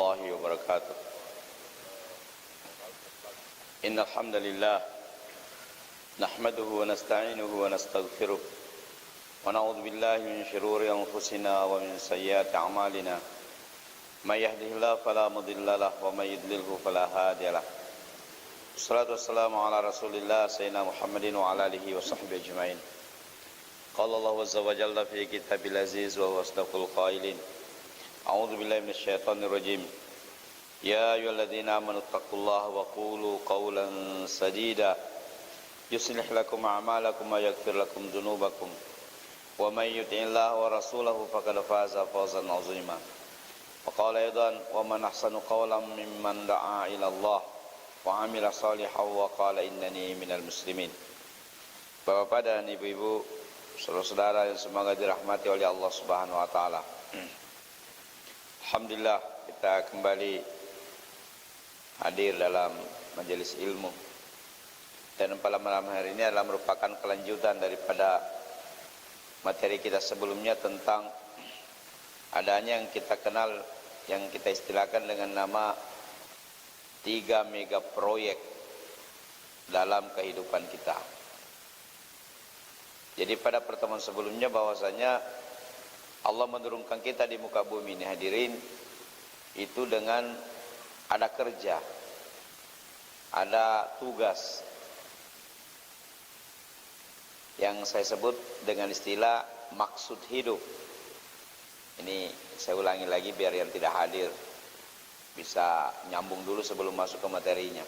الله وبركاته إن الحمد لله نحمده ونستعينه ونستغفره ونعوذ بالله من شرور أنفسنا ومن سيئات أعمالنا من يهده الله فلا مضل له ومن يضلله فلا هادي له والصلاة والسلام على رسول الله سيدنا محمد وعلى آله وصحبه أجمعين قال الله عز وجل في كتابه العزيز وهو أصدق القائلين أعوذ بالله من الشيطان الرجيم يا أيها الذين آمنوا اتقوا الله وقولوا قولا سديدا يصلح لكم أعمالكم ويغفر لكم ذنوبكم ومن يطع الله ورسوله فقد فاز فوزا عظيما وقال أيضا ومن أحسن قولا ممن دعا إلى الله وعمل صالحا وقال إنني من المسلمين. Bapak dan ibu-ibu, saudara-saudara yang semoga dirahmati oleh Allah Subhanahu wa taala. Alhamdulillah kita kembali hadir dalam majelis ilmu. Dan pada malam hari ini adalah merupakan kelanjutan daripada materi kita sebelumnya tentang adanya yang kita kenal, yang kita istilahkan dengan nama 3 mega proyek dalam kehidupan kita. Jadi pada pertemuan sebelumnya bahwasanya Allah menurunkan kita di muka bumi ini hadirin itu dengan ada kerja, ada tugas yang saya sebut dengan istilah maksud hidup. Ini saya ulangi lagi biar yang tidak hadir bisa nyambung dulu sebelum masuk ke materinya.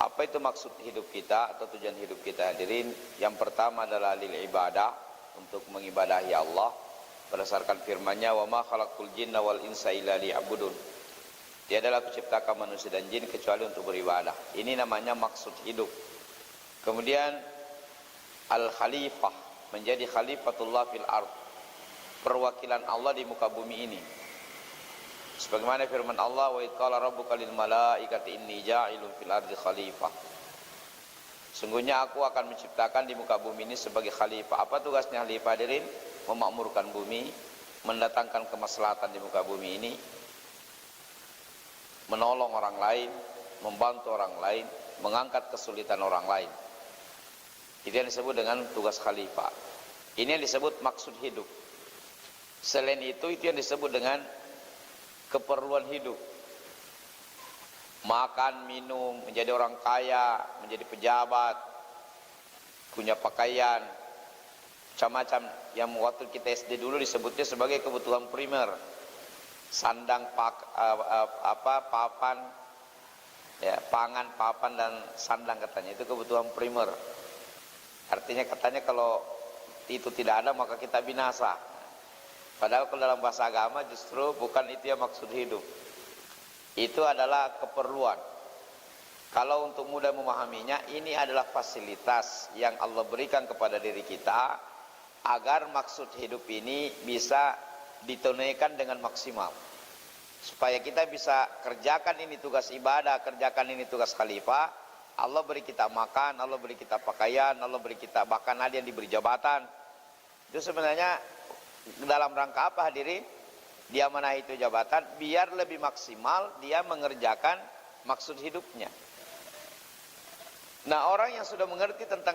Apa itu maksud hidup kita atau tujuan hidup kita hadirin? Yang pertama adalah lil ibadah, untuk mengibadahi Allah berdasarkan firman-Nya wa ma khalaqul jinna wal insa illa liya'budun. Tiadalah kuciptakan manusia dan jin kecuali untuk beribadah. Ini namanya maksud hidup. Kemudian al-khalifah, menjadi khalifatullah fil ard, perwakilan Allah di muka bumi ini. Sebagaimana firman Allah wa qala rabbuka lil malaikati inni ja'ilun fil ardi khalifah. Sungguhnya aku akan menciptakan di muka bumi ini sebagai khalifah. Apa tugasnya khalifah hadirin? Memakmurkan bumi, mendatangkan kemaslahatan di muka bumi ini, menolong orang lain, membantu orang lain, mengangkat kesulitan orang lain. Itu yang disebut dengan tugas khalifah. Ini yang disebut maksud hidup. Selain itu yang disebut dengan keperluan hidup. Makan, minum, menjadi orang kaya, menjadi pejabat, punya pakaian, macam-macam yang waktu kita SD dulu disebutnya sebagai kebutuhan primer. Sandang, papan, ya, pangan, papan dan sandang katanya itu kebutuhan primer. Artinya katanya kalau itu tidak ada maka kita binasa. Padahal kalau dalam bahasa agama justru bukan itu yang maksud hidup. Itu adalah keperluan. Kalau untuk mudah memahaminya, ini adalah fasilitas yang Allah berikan kepada diri kita agar maksud hidup ini bisa ditunaikan dengan maksimal. Supaya kita bisa kerjakan ini tugas ibadah, kerjakan ini tugas khalifah. Allah beri kita makan, Allah beri kita pakaian, Allah beri kita bahkan ada yang diberi jabatan. Itu sebenarnya dalam rangka apa hadirin? Dia menahi itu jabatan biar lebih maksimal dia mengerjakan maksud hidupnya. Nah, orang yang sudah mengerti tentang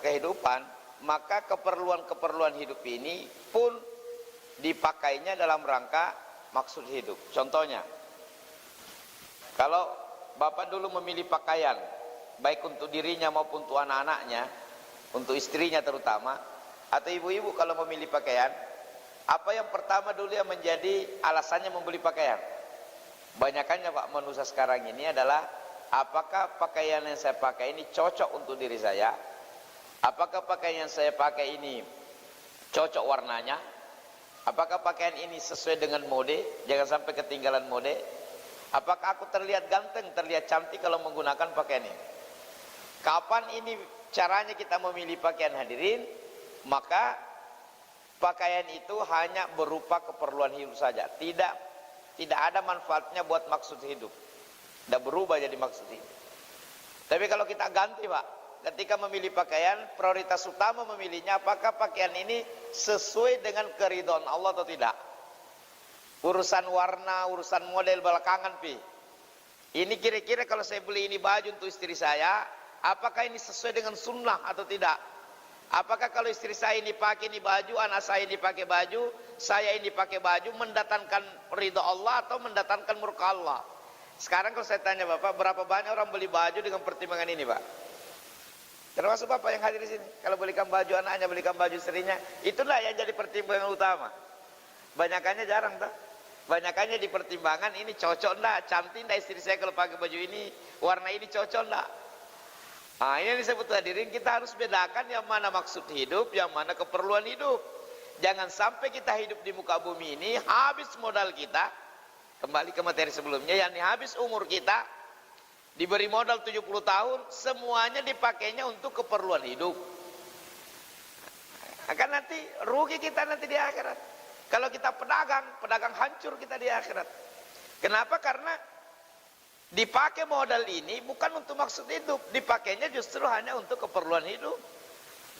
kehidupan, maka keperluan-keperluan hidup ini pun dipakainya dalam rangka maksud hidup. Contohnya, kalau bapak dulu memilih pakaian baik untuk dirinya maupun untuk anak-anaknya, untuk istrinya terutama, atau ibu-ibu kalau memilih pakaian, apa yang pertama dulu yang menjadi alasannya membeli pakaian? Banyakannya Pak manusia sekarang ini adalah apakah pakaian yang saya pakai ini cocok untuk diri saya? Apakah pakaian yang saya pakai ini cocok warnanya? Apakah pakaian ini sesuai dengan mode? Jangan sampai ketinggalan mode. Apakah aku terlihat ganteng, terlihat cantik kalau menggunakan pakaian ini? Kapan ini caranya kita memilih pakaian hadirin? Maka pakaian itu hanya berupa keperluan hidup saja, tidak ada manfaatnya buat maksud hidup. Tidak berubah jadi maksud hidup. Tapi kalau kita ganti Pak, ketika memilih pakaian, prioritas utama memilihnya apakah pakaian ini sesuai dengan keridhaan Allah atau tidak. Urusan warna, urusan model belakangan pi. Ini kira-kira kalau saya beli ini baju untuk istri saya, apakah ini sesuai dengan sunnah atau tidak? Apakah kalau istri saya ini pakai ini baju, anak saya ini pakai baju, saya ini pakai baju, mendatangkan ridha Allah atau mendatangkan murka Allah? Sekarang kalau saya tanya Bapak, berapa banyak orang beli baju dengan pertimbangan ini Pak? Termasuk Bapak yang hadir di sini. Kalau belikan baju anaknya, belikan baju istrinya, itulah yang jadi pertimbangan utama. Banyakannya jarang tak? Banyakannya di pertimbangan ini cocok enggak, cantik enggak istri saya kalau pakai baju ini, warna ini cocok enggak? Nah, ini yang disebut hadirin, kita harus bedakan yang mana maksud hidup, yang mana keperluan hidup. Jangan sampai kita hidup di muka bumi ini, habis modal kita, kembali ke materi sebelumnya, yakni habis umur kita, diberi modal 70 tahun, semuanya dipakainya untuk keperluan hidup. Akan nanti rugi kita nanti di akhirat. Kalau kita pedagang hancur kita di akhirat. Kenapa? Karena dipakai modal ini bukan untuk maksud hidup, dipakainya justru hanya untuk keperluan hidup.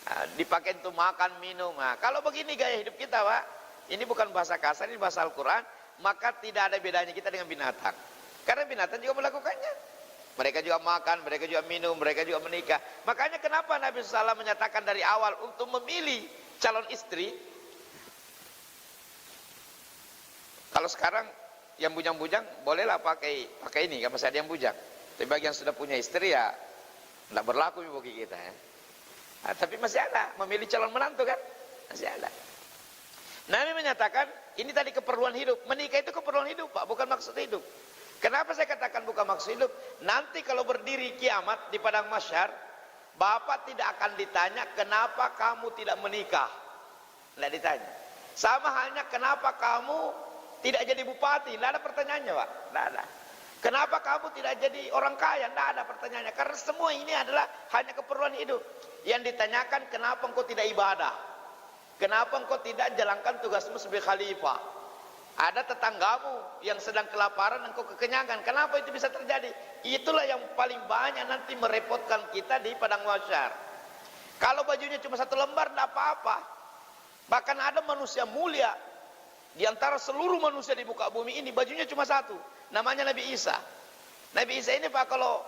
Nah, dipakai untuk makan, minum. Nah, kalau begini gaya hidup kita Pak, ini bukan bahasa kasar, ini bahasa Al-Quran, maka tidak ada bedanya kita dengan binatang. Karena binatang juga melakukannya. Mereka juga makan, mereka juga minum, mereka juga menikah. Makanya kenapa Nabi SAW menyatakan dari awal untuk memilih calon istri. Kalau sekarang yang bujang-bujang bolehlah pakai ini, kan masih ada yang bujang. Tapi bagi yang sudah punya istri ya tidak berlaku bagi kita ya. Nah, tapi masih ada memilih calon menantu kan, masih ada. Nabi menyatakan ini tadi keperluan hidup. Menikah itu keperluan hidup Pak, bukan maksud hidup. Kenapa saya katakan bukan maksud hidup? Nanti kalau berdiri kiamat di padang mahsyar, Bapak tidak akan ditanya kenapa kamu tidak menikah. Tidak ditanya. Sama halnya kenapa kamu tidak jadi bupati, tidak ada pertanyaannya Pak, tidak ada. Kenapa kamu tidak jadi orang kaya, tidak ada pertanyaannya. Karena semua ini adalah hanya keperluan hidup. Yang ditanyakan kenapa engkau tidak ibadah, kenapa engkau tidak jalankan tugasmu sebagai khalifah. Ada tetanggamu yang sedang kelaparan, engkau kekenyangan, kenapa itu bisa terjadi? Itulah yang paling banyak nanti merepotkan kita di padang mahsyar. Kalau bajunya cuma satu lembar, tidak apa-apa. Bahkan ada manusia mulia di antara seluruh manusia di muka bumi ini, bajunya cuma satu, namanya Nabi Isa. Nabi Isa ini Pak, kalau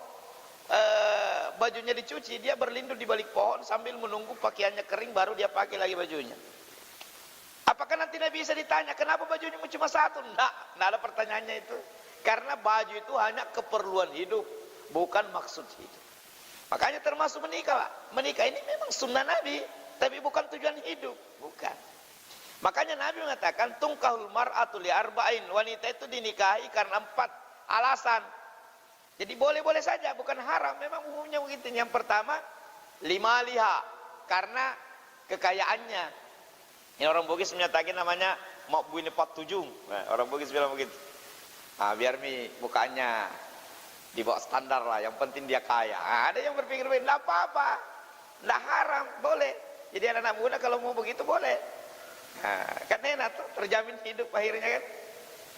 bajunya dicuci, dia berlindung di balik pohon sambil menunggu pakaiannya kering baru dia pakai lagi bajunya. Apakah nanti Nabi Isa ditanya kenapa bajunya cuma satu? Tidak ada pertanyaannya itu. Karena baju itu hanya keperluan hidup, bukan maksud hidup. Makanya termasuk menikah Pak. Menikah ini memang sunnah Nabi, tapi bukan tujuan hidup, bukan. Makanya Nabi mengatakan tungkahul mar'atu li arba'in, wanita itu dinikahi karena 4 alasan. Jadi boleh-boleh saja, bukan haram. Memang umumnya begitu. Yang pertama, limaliha, karena kekayaannya. Ini orang Bugis menyatakan namanya makbuine patujung. Nah, orang Bugis bilang begitu. Nah, biar mukanya di bawah standar lah, yang penting dia kaya. Nah, ada yang berpikir tidak apa-apa, tidak haram, boleh. Jadi anak-anak muda kalau mau begitu boleh. Nah, kan enak tuh, terjamin hidup akhirnya kan.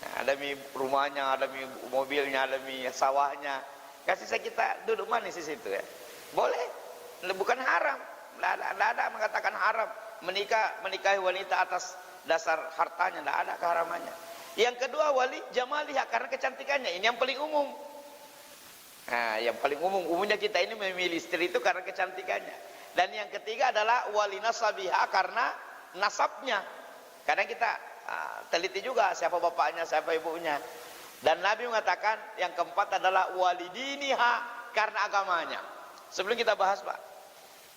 Nah, ada rumahnya, ada mobilnya, ada sawahnya. Kasih saya kita duduk manis di situ ya. Boleh, bukan haram. Tidak ada mengatakan haram. Menikahi wanita atas dasar hartanya, tidak ada keharamannya. Yang kedua, wali jamaliha, karena kecantikannya. Ini yang paling umum. Nah, yang paling umumnya kita ini memilih istri itu karena kecantikannya. Dan yang ketiga adalah wali nasabiha, karena nasabnya. Kadang kita teliti juga siapa bapaknya, siapa ibunya. Dan Nabi mengatakan yang keempat adalah walidiniha, karena agamanya. Sebelum kita bahas Pak,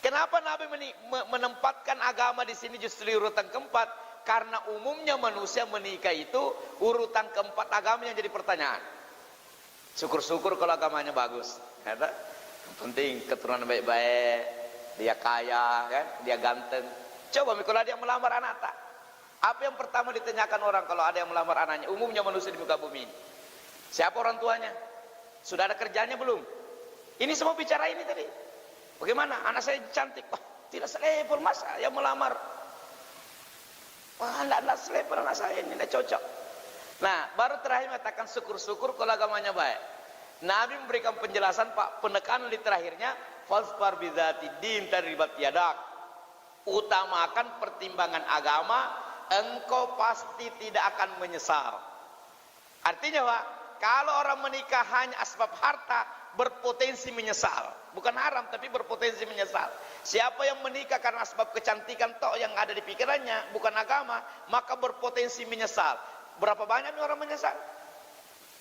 kenapa Nabi menempatkan agama di sini justru urutan keempat? Karena umumnya manusia menikah itu urutan keempat agama yang jadi pertanyaan. Syukur-syukur kalau agamanya bagus. Yang penting keturunan baik-baik, dia kaya, kan? Dia ganteng. Coba kalau ada yang melamar anak tak? Apa yang pertama ditanyakan orang kalau ada yang melamar anaknya? Umumnya manusia di muka bumi ini. Siapa orang tuanya? Sudah ada kerjanya belum? Ini semua bicara ini tadi. Bagaimana? Anak saya cantik. Wah, tidak selevel masa yang melamar. Wah, tidak selevel anak saya ini, tidak cocok. Nah, baru terakhir mengatakan syukur-syukur kalau agamanya baik. Nabi memberikan penjelasan Pak, penekanan di terakhirnya, fasfar bidzati din taribat yadak. Utamakan pertimbangan agama, engkau pasti tidak akan menyesal. Artinya Pak, kalau orang menikah hanya asbab harta, berpotensi menyesal. Bukan haram, tapi berpotensi menyesal. Siapa yang menikah karena asbab kecantikan toh yang ada di pikirannya, bukan agama, maka berpotensi menyesal. Berapa banyak orang menyesal?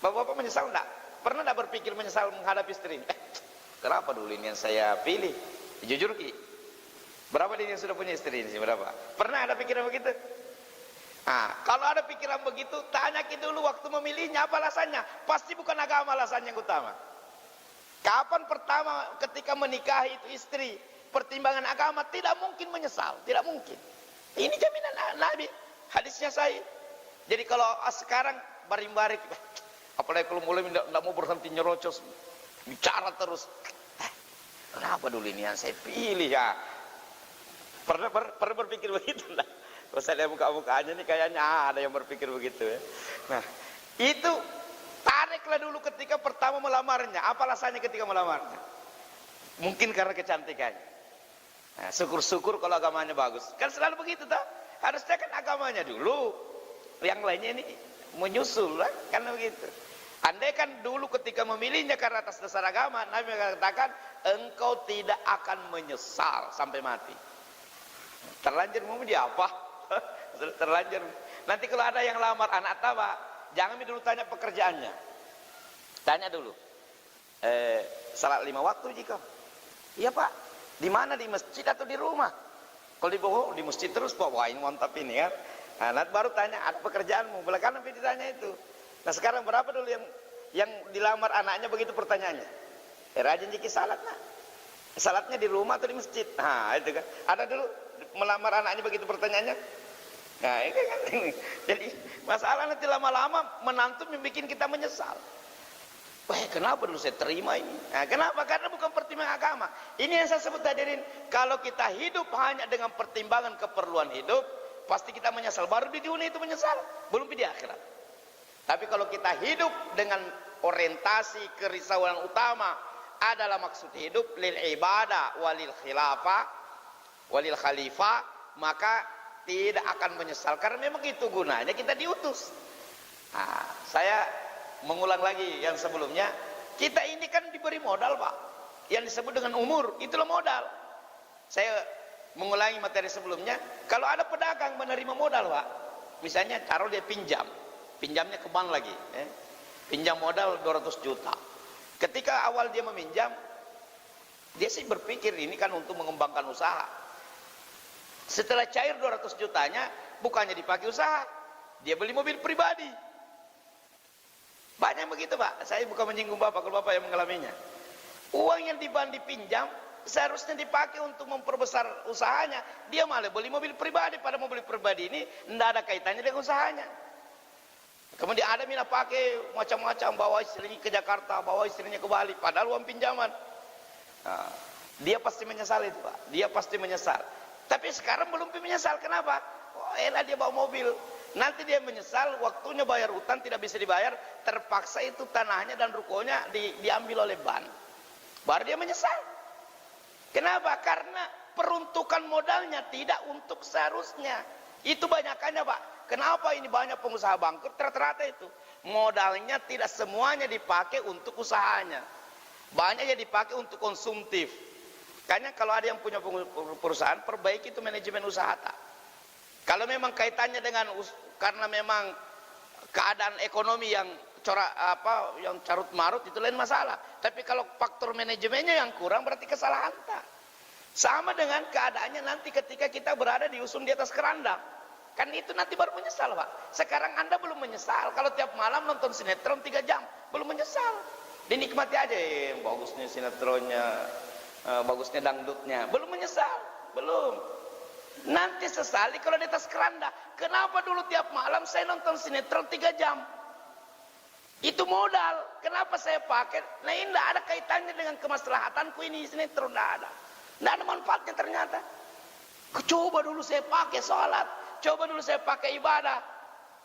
Bapak-bapak menyesal enggak? Pernah enggak berpikir menyesal menghadapi istri? Kenapa dulu ini yang saya pilih? Jujur Ki, berapa dia yang sudah punya istri ini? Berapa? Pernah ada pikiran begitu? Nah, kalau ada pikiran begitu, tanya kita dulu waktu memilihnya apa alasannya. Pasti bukan agama alasannya yang utama. Kapan pertama ketika menikahi itu istri, pertimbangan agama, tidak mungkin menyesal, tidak mungkin. Ini jaminan Nabi, hadisnya sahih. Jadi kalau sekarang baring-baring, apalagi kalau mulai tidak mau berhenti nyerocos, bicara terus, kenapa dulu ini yang saya pilih ya? Pernah berpikir begitu lah. Kalau saya lihat muka-mukanya nih kayaknya ada yang berpikir begitu ya. Nah, itu tariklah dulu ketika pertama melamarnya. Apa alasannya ketika melamarnya? Mungkin karena kecantikannya. Nah, syukur-syukur kalau agamanya bagus. Kan selalu begitu tak? Harusnya kan agamanya dulu. Yang lainnya ini menyusul lah, karena begitu. Andai kan dulu ketika memilihnya karena atas dasar agama, Nabi mengatakan engkau tidak akan menyesal sampai mati. Terlanjur mau dia apa? Terlanjur. Nanti kalau ada yang lamar anak tabak, jangan dulu tanya pekerjaannya. Tanya dulu. Salat 5 waktu jika. Iya Pak. Di mana, di masjid atau di rumah? Kalau di bawah di masjid terus Pak. Wah ini mantap ini kan. Nah, nanti baru tanya ada pekerjaanmu. Belakangan nanti ditanya itu. Nah sekarang berapa dulu yang dilamar anaknya begitu pertanyaannya? Rajin jiki salat nak. Salatnya di rumah atau di masjid? Nah itu kan. Ada dulu melamar anaknya begitu pertanyaannya. Nah ini kan. Jadi masalah nanti lama-lama menantu membuat kita menyesal. Wah kenapa dulu saya terima ini? Nah, kenapa? Karena bukan pertimbangan agama. Ini yang saya sebut hadirin. Kalau kita hidup hanya dengan pertimbangan keperluan hidup, pasti kita menyesal. Baru di dunia itu menyesal, belum di akhirat. Tapi kalau kita hidup dengan orientasi kerisauan utama adalah maksud hidup lil ibadah walil khilafah walil khalifah, maka tidak akan menyesal karena memang itu gunanya kita diutus. Nah, saya mengulang lagi yang sebelumnya, kita ini kan diberi modal Pak, yang disebut dengan umur, itulah modal. Saya mengulangi materi sebelumnya, kalau ada pedagang menerima modal Pak, misalnya taruh dia pinjamnya ke bank lagi, pinjam modal 200 juta. Ketika awal dia meminjam, dia sih berpikir ini kan untuk mengembangkan usaha. Setelah cair 200 jutanya, bukannya dipakai usaha, dia beli mobil pribadi. Banyak begitu Pak, saya bukan menyinggung Bapak kalau Bapak yang mengalaminya. Uang yang dipinjam seharusnya dipakai untuk memperbesar usahanya, dia malah beli mobil pribadi, pada mobil pribadi ini tidak ada kaitannya dengan usahanya. Kemudian ada mina pakai macam-macam, bawa istrinya ke Jakarta, bawa istrinya ke Bali, padahal uang pinjaman. Nah, dia pasti menyesal itu Pak, dia pasti menyesal. Tapi sekarang belum menyesal, kenapa? Oh elah dia bawa mobil. Nanti dia menyesal, waktunya bayar utang tidak bisa dibayar, terpaksa itu tanahnya dan rukonya diambil oleh bank. Baru dia menyesal. Kenapa? Karena peruntukan modalnya tidak untuk seharusnya. Itu banyakannya Pak. Kenapa ini banyak pengusaha bangkrut? Rata-rata itu modalnya tidak semuanya dipakai untuk usahanya. Banyak yang dipakai untuk konsumtif. Karena kalau ada yang punya perusahaan, perbaiki itu manajemen usaha tak. Kalau memang kaitannya dengan karena memang keadaan ekonomi yang yang carut marut itu lain masalah. Tapi kalau faktor manajemennya yang kurang berarti kesalahan tak. Sama dengan keadaannya nanti ketika kita berada di usung di atas keranda. Kan itu nanti baru menyesal Pak. Sekarang Anda belum menyesal. Kalau tiap malam nonton sinetron 3 jam, belum menyesal. Dinikmati aja, bagusnya sinetronnya, bagusnya dangdutnya. Belum menyesal, belum. Nanti sesali kalau di atas keranda. Kenapa dulu tiap malam saya nonton sinetron 3 jam? Itu modal. Kenapa saya pakai? Nah ini tidak ada kaitannya dengan kemaslahatanku ini sinetron, tidak ada. Tidak ada manfaatnya ternyata. Coba dulu saya pakai sholat, coba dulu saya pakai ibadah.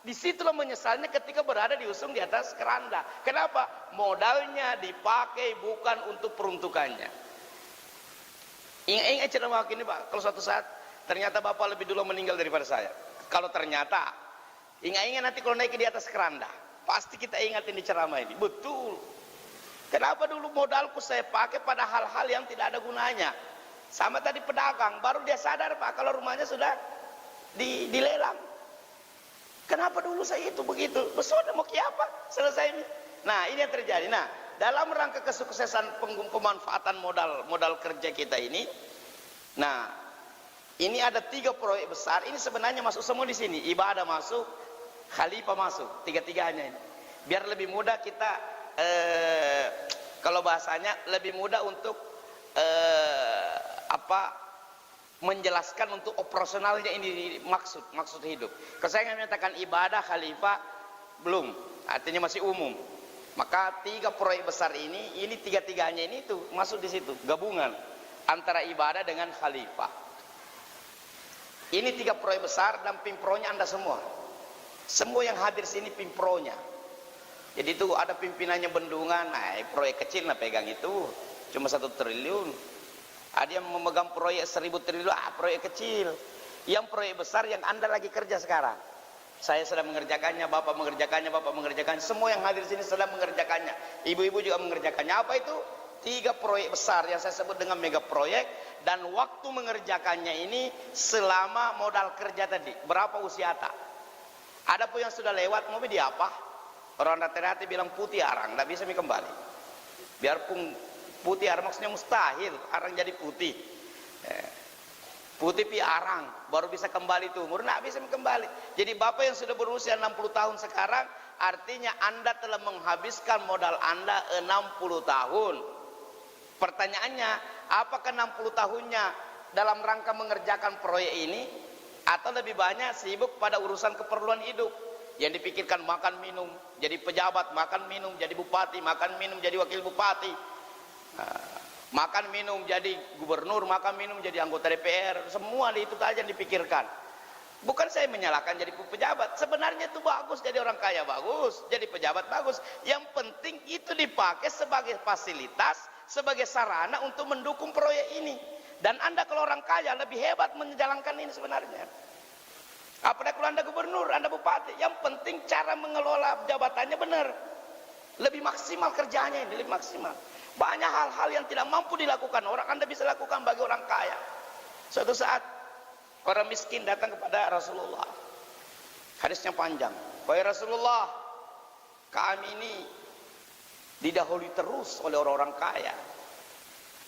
Disitulah menyesalnya ketika berada di usung di atas keranda. Kenapa? Modalnya dipakai bukan untuk peruntukannya. Ingat cerita ini Pak, kalau suatu saat ternyata Bapak lebih dulu meninggal daripada saya. Kalau ternyata, ingat nanti kalau naik di atas keranda, pasti kita ingat ini ceramah ini. Betul. Kenapa dulu modalku saya pakai pada hal-hal yang tidak ada gunanya? Sama tadi pedagang, baru dia sadar Pak kalau rumahnya sudah dilelang. Kenapa dulu saya itu begitu? Sudah mau apa? Selesai ini. Nah, ini yang terjadi. Nah, dalam rangka kesuksesan pemanfaatan modal kerja kita ini, nah, ini ada 3 proyek besar. Ini sebenarnya masuk semua di sini. Ibadah masuk, khalifah masuk, tiga-tiganya ini. Biar lebih mudah kita, kalau bahasanya lebih mudah untuk menjelaskan untuk operasionalnya ini maksud hidup. Kalau saya menyatakan ibadah, khalifah, belum, artinya masih umum. Maka 3 proyek besar ini tiga-tiganya ini tuh masuk di situ, gabungan antara ibadah dengan khalifah. Ini 3 proyek besar dan pimpronya Anda semua. Semua yang hadir sini pimpronya. Jadi itu ada pimpinannya bendungan, nah proyek kecil nah pegang itu, cuma 1 triliun. Ada yang memegang proyek 1000 triliun, proyek kecil. Yang proyek besar yang Anda lagi kerja sekarang. Saya sedang mengerjakannya, Bapak mengerjakannya, semua yang hadir sini sedang mengerjakannya. Ibu-ibu juga mengerjakannya. Apa itu? 3 proyek besar yang saya sebut dengan mega proyek. Dan waktu mengerjakannya ini selama modal kerja tadi. Berapa usia tak? Ada pun yang sudah lewat, mau di apa? Orang rata-rata bilang putih arang, tidak bisa kembali. Biarpun putih arang maksudnya mustahil, arang jadi putih. Putih pi arang, baru bisa kembali itu umur, tidak bisa kembali. Jadi Bapak yang sudah berusia 60 tahun sekarang, artinya Anda telah menghabiskan modal Anda 60 tahun. Pertanyaannya, apakah 60 tahunnya dalam rangka mengerjakan proyek ini, atau lebih banyak sibuk pada urusan keperluan hidup? Yang dipikirkan makan minum, jadi pejabat, makan minum, jadi bupati, makan minum, jadi wakil bupati. Makan minum jadi gubernur, makan minum jadi anggota DPR, semua itu saja yang dipikirkan. Bukan saya menyalahkan jadi pejabat, sebenarnya itu bagus jadi orang kaya, bagus jadi pejabat, bagus. Yang penting itu dipakai sebagai fasilitas, sebagai sarana untuk mendukung proyek ini. Dan Anda kalau orang kaya lebih hebat menjalankan ini sebenarnya. Apalagi kalau Anda gubernur, Anda bupati, yang penting cara mengelola jabatannya benar, lebih maksimal kerjanya ini, lebih maksimal. Banyak hal-hal yang tidak mampu dilakukan orang, Anda bisa lakukan bagi orang kaya. Suatu saat orang miskin datang kepada Rasulullah. Hadisnya panjang. Wahai Rasulullah, kami ini didahului terus oleh orang-orang kaya.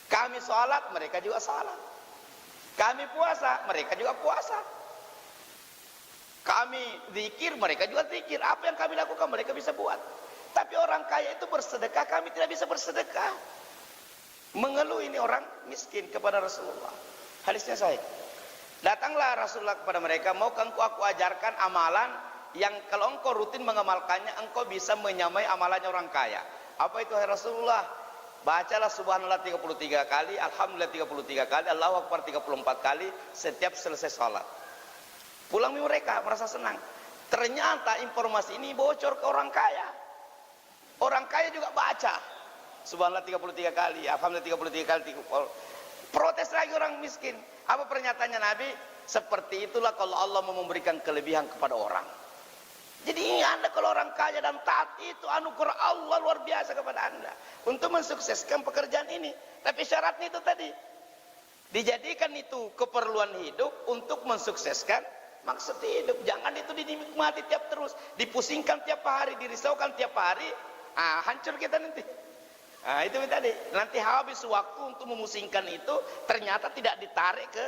Kami salat, mereka juga salat. Kami puasa, mereka juga puasa. Kami zikir, mereka juga zikir. Apa yang kami lakukan, mereka bisa buat. Tapi orang kaya itu bersedekah, kami tidak bisa bersedekah. Mengeluh ini orang miskin kepada Rasulullah. Hadisnya sahih. Datanglah Rasulullah kepada mereka, maukah aku ajarkan amalan yang kalau engkau rutin mengamalkannya, engkau bisa menyamai amalannya orang kaya. Apa itu hai Rasulullah? Bacalah subhanallah 33 kali, alhamdulillah 33 kali, Allahu akbar 34 kali setiap selesai salat. Pulang mereka merasa senang. Ternyata informasi ini bocor ke orang kaya. Orang kaya juga baca subhanallah 33 kali, alhamdulillah 33 kali. Protes lagi orang miskin. Apa pernyataannya Nabi? Seperti itulah kalau Allah mau memberikan kelebihan kepada orang. Jadi ini Anda kalau orang kaya dan taat, itu anugerah Allah luar biasa kepada Anda untuk mensukseskan pekerjaan ini. Tapi syaratnya itu tadi, dijadikan itu keperluan hidup untuk mensukseskan maksud hidup. Jangan itu dinikmati tiap terus, dipusingkan tiap hari, dirisaukan tiap hari. Hancur kita nanti. Itu tadi. Nanti habis waktu untuk memusingkan itu, ternyata tidak ditarik ke.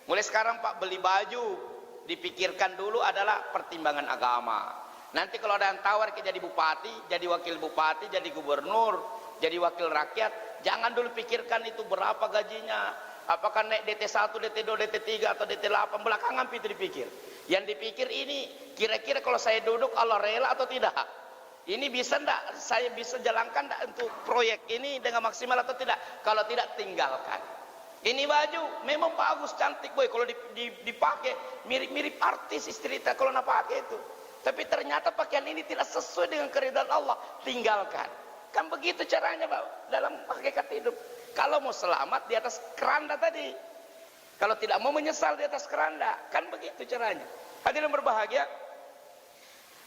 Mulai sekarang Pak, beli baju dipikirkan dulu adalah pertimbangan agama. Nanti kalau ada yang tawar ke jadi bupati, jadi wakil bupati, jadi gubernur, jadi wakil rakyat, jangan dulu pikirkan itu berapa gajinya, apakah naik DT1, DT2, DT3 atau DT8, belakangan itu dipikir. Yang dipikir ini kira-kira kalau saya duduk Allah rela atau tidak. Ini bisa enggak saya bisa jalankan enggak untuk proyek ini dengan maksimal atau tidak? Kalau tidak, tinggalkan. Ini baju memang bagus, cantik boy, kalau dipakai mirip-mirip artis istri kita kalau nak pakai itu. Tapi ternyata pakaian ini tidak sesuai dengan keridhaan Allah, tinggalkan. Kan begitu caranya Pak dalam hakikat hidup. Kalau mau selamat di atas keranda tadi, kalau tidak mau menyesal di atas keranda, kan begitu caranya. Hadirin berbahagia.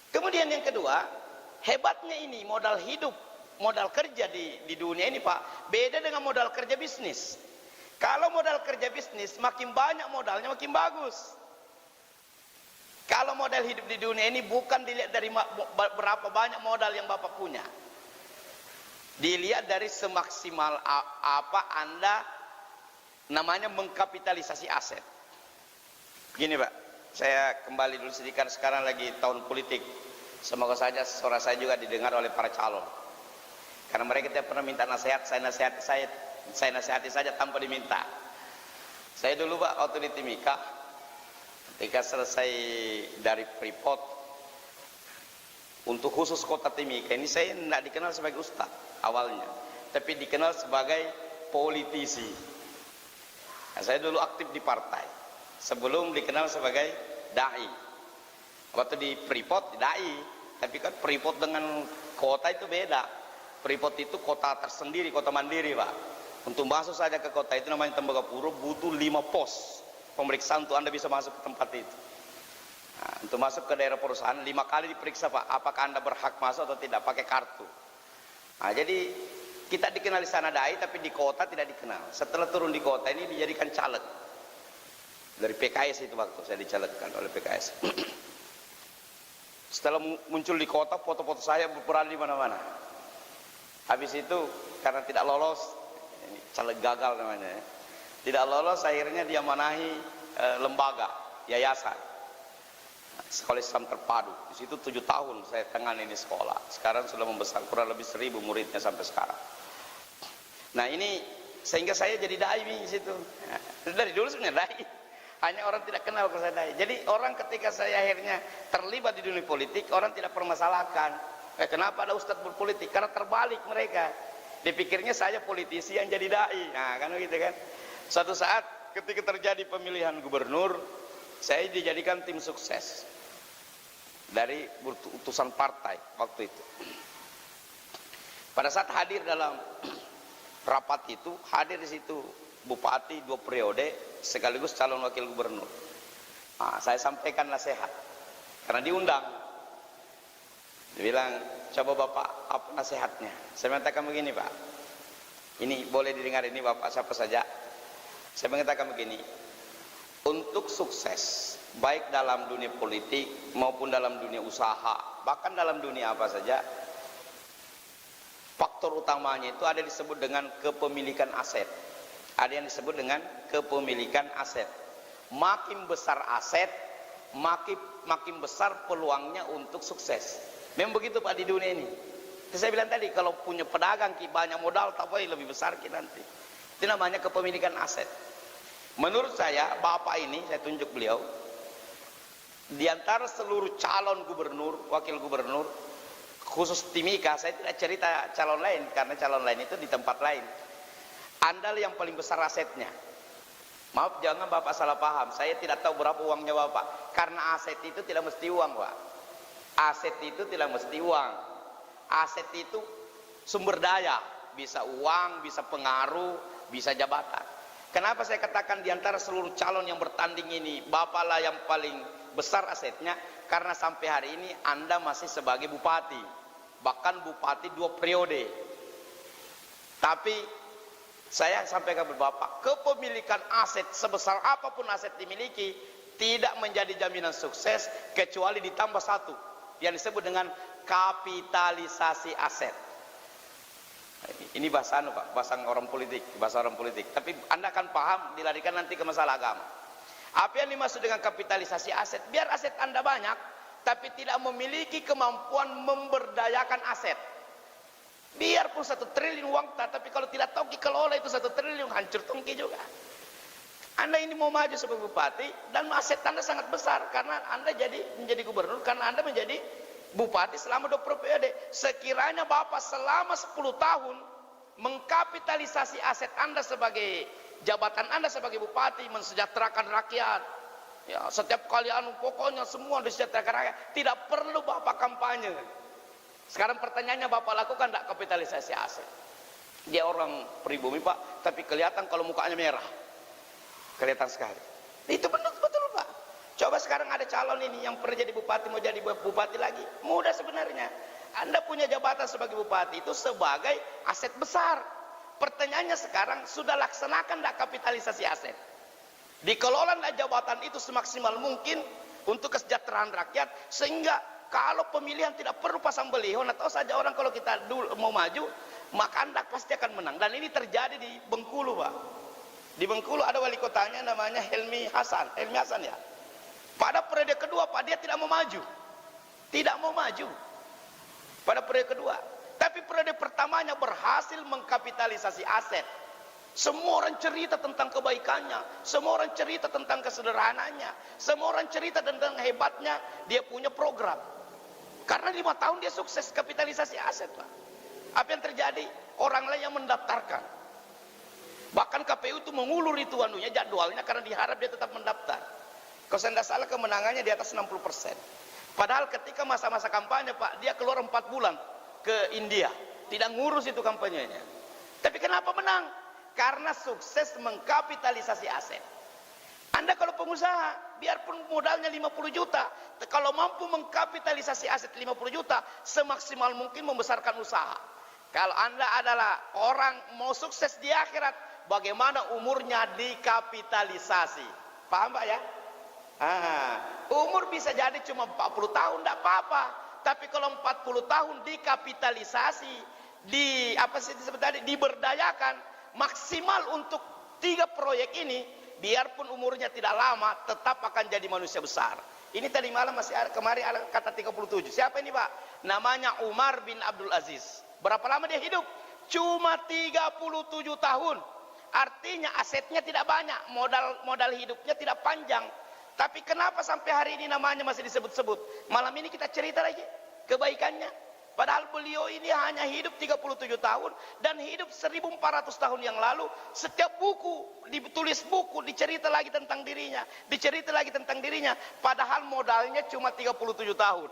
Kemudian yang kedua, Hebatnya ini modal hidup, modal kerja di dunia ini Pak, beda dengan modal kerja bisnis. Kalau modal kerja bisnis, makin banyak modalnya makin bagus. Kalau modal hidup di dunia ini bukan dilihat dari berapa banyak modal yang Bapak punya, dilihat dari semaksimal apa Anda namanya mengkapitalisasi aset. Gini Pak, saya kembali dulu sedikit, sekarang lagi tahun politik. Semoga saja suara saya juga didengar oleh para calon. Karena mereka tidak pernah minta nasihat, saya nasihati saja tanpa diminta. Saya dulu Pak, waktu di Timika, ketika selesai dari Freeport, untuk khusus kota Timika ini saya tidak dikenal sebagai ustadz awalnya, tapi dikenal sebagai politisi. Nah, saya dulu aktif di partai sebelum dikenal sebagai dai. Waktu di Freeport dai, tapi kan Freeport dengan kota itu beda. Freeport itu kota tersendiri, kota mandiri Pak. Untuk masuk saja ke kota itu namanya Tembagapuro butuh 5 pos pemeriksaan untuk Anda bisa masuk ke tempat itu. Nah, untuk masuk ke daerah perusahaan 5 kali diperiksa Pak, apakah Anda berhak masuk atau tidak, pakai kartu. Nah, jadi kita dikenal di sana dai, tapi di kota tidak dikenal. Setelah turun di kota ini dijadikan caleg dari PKS, itu waktu saya dicalegkan oleh PKS. Setelah muncul di kota, foto-foto saya berperan di mana-mana. Habis itu karena tidak lolos, ini caleg gagal namanya ya. Tidak lolos, akhirnya dia manahi lembaga, yayasan, sekolah Islam terpadu. Di situ 7 tahun saya tangani ini sekolah. Sekarang sudah membesar, kurang lebih 1000 muridnya sampai sekarang. Nah ini sehingga saya jadi dai di situ. Nah, dari dulu sebenarnya dai, hanya orang tidak kenal kalau saya dai. Jadi orang ketika saya akhirnya terlibat di dunia politik, orang tidak permasalahkan. Kenapa ada ustadz berpolitik? Karena terbalik mereka. Dipikirnya saya politisi yang jadi dai. Nah kan begitu kan. Suatu saat ketika terjadi pemilihan gubernur, saya dijadikan tim sukses dari utusan partai waktu itu. Pada saat hadir dalam rapat itu, hadir di situ bupati 2 periode sekaligus calon wakil gubernur. Nah, saya sampaikan nasihat karena diundang. Dia bilang, coba Bapak apa nasihatnya? Saya mengatakan begini Pak, ini boleh didengar ini Bapak siapa saja. Saya mengatakan begini, untuk sukses baik dalam dunia politik maupun dalam dunia usaha, bahkan dalam dunia apa saja, faktor utamanya itu ada disebut dengan kepemilikan aset. Ada yang disebut dengan kepemilikan aset. Makin besar aset, makin besar peluangnya untuk sukses. Memang begitu Pak di dunia ini. Itu saya bilang tadi, kalau punya pedagang banyak modal, tapi lebih besar nanti. Itu namanya kepemilikan aset. Menurut saya, Bapak ini, saya tunjuk beliau, di antara seluruh calon gubernur, wakil gubernur, khusus Timika, saya tidak cerita calon lain, karena calon lain itu di tempat lain. Anda yang paling besar asetnya. Maaf, jangan Bapak salah paham, saya tidak tahu berapa uangnya Bapak. Karena aset itu tidak mesti uang Pak. Aset itu tidak mesti uang. Aset itu sumber daya, bisa uang, bisa pengaruh, bisa jabatan. Kenapa saya katakan di antara seluruh calon yang bertanding ini, Bapaklah yang paling besar asetnya? Karena sampai hari ini Anda masih sebagai bupati, bahkan bupati 2 periode. Tapi saya sampaikan kepada Bapak, kepemilikan aset sebesar apapun aset dimiliki tidak menjadi jaminan sukses kecuali ditambah satu yang disebut dengan kapitalisasi aset. Ini bahasa Pak, bahasa orang politik, bahasa orang politik. Tapi Anda akan paham dilarikan nanti ke masalah agama. Apa yang dimaksud dengan kapitalisasi aset? Biar aset Anda banyak, tapi tidak memiliki kemampuan memberdayakan aset. Biarpun 1 triliun uang, tapi kalau tidak tahu dikelola itu 1 triliun, hancur tongki juga. Anda ini mau maju sebagai bupati dan aset Anda sangat besar karena Anda menjadi gubernur, karena Anda menjadi bupati selama 20 periode. Sekiranya Bapak selama 10 tahun mengkapitalisasi aset Anda sebagai jabatan Anda sebagai bupati, mensejahterakan rakyat. Ya, setiap kali pokoknya semua disejahterakan rakyat, tidak perlu Bapak kampanye. Sekarang pertanyaannya, Bapak lakukan tidak kapitalisasi aset? Dia orang pribumi Pak, tapi kelihatan kalau mukanya merah. Kelihatan sekali. Itu betul Pak. Coba sekarang ada calon ini yang pernah jadi bupati mau jadi bupati lagi. Mudah sebenarnya. Anda punya jabatan sebagai bupati itu sebagai aset besar. Pertanyaannya sekarang, sudah laksanakan enggak kapitalisasi aset? Dikelola enggak jabatan itu semaksimal mungkin untuk kesejahteraan rakyat, sehingga kalau pemilihan tidak perlu pasang beliau. Nah, tahu saja orang kalau kita dulu mau maju, maka Anda pasti akan menang. Dan ini terjadi di Bengkulu, Pak. Di Bengkulu ada wali kotanya namanya Helmi Hasan ya. Pada periode kedua, Pak, dia tidak mau maju. Tidak mau maju. Pada periode kedua. Tapi periode pertamanya berhasil mengkapitalisasi aset. Semua orang cerita tentang kebaikannya, semua orang cerita tentang kesederhananya, semua orang cerita tentang hebatnya dia punya program. Karena 5 tahun dia sukses kapitalisasi aset, Pak. Apa yang terjadi? Orang lain yang mendaftarkan. Bahkan KPU itu mengulur itu jadwalnya karena diharap dia tetap mendaftar. Kalau saya tidak salah kemenangannya di atas 60%. Padahal ketika masa-masa kampanye, Pak, dia keluar 4 bulan ke India, tidak ngurus itu kampanyenya. Tapi kenapa menang? Karena sukses mengkapitalisasi aset. Anda kalau pengusaha, biarpun modalnya 50 juta, kalau mampu mengkapitalisasi aset 50 juta, semaksimal mungkin membesarkan usaha. Kalau Anda adalah orang mau sukses di akhirat, bagaimana umurnya dikapitalisasi? Paham, Pak, ya? Umur bisa jadi cuma 40 tahun, tidak apa-apa. Tapi kalau 40 tahun dikapitalisasi, diberdayakan, maksimal untuk 3 proyek ini, biarpun umurnya tidak lama, tetap akan jadi manusia besar. Ini tadi malam kemarin ada kata 37. Siapa ini, Pak? Namanya Umar bin Abdul Aziz. Berapa lama dia hidup? Cuma 37 tahun. Artinya asetnya tidak banyak, modal hidupnya tidak panjang. Tapi kenapa sampai hari ini namanya masih disebut-sebut? Malam ini kita cerita lagi kebaikannya. Padahal beliau ini hanya hidup 37 tahun dan hidup 1400 tahun yang lalu. Setiap buku, ditulis buku, dicerita lagi tentang dirinya, dicerita lagi tentang dirinya. Padahal modalnya cuma 37 tahun.